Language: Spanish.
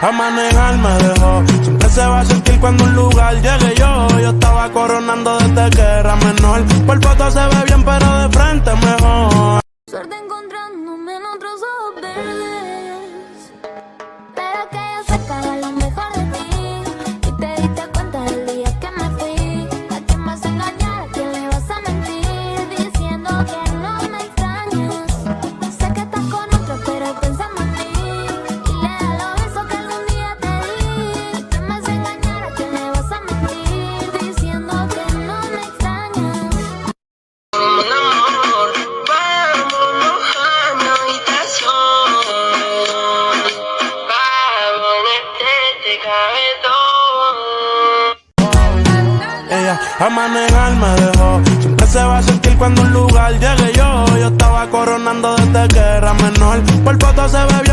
a manejar me dejó. Siempre se va a sentir cuando un lugar llegue yo. Yo estaba coronando desde que era menor. Por foto se ve bien, pero de frente mejor. Suerte encontrándome en otros ojos verdes, pero que yo sacaba lo mejor de ti. Y te diste cuenta del día que me fui. ¿A quién vas a engañar? ¿A quién le vas a mentir? Diciendo que no me extrañas. Sé que estás con otro, pero pensando en mí. Y le da los besos que algún día te di. ¿A quién vas a engañar? ¿A quién le vas a mentir? Diciendo que no me extrañas. Ella a manejar me dejó. Siempre se va a sentir cuando un lugar llegue yo. Yo estaba coronando desde que era menor. Por foto se ve bien,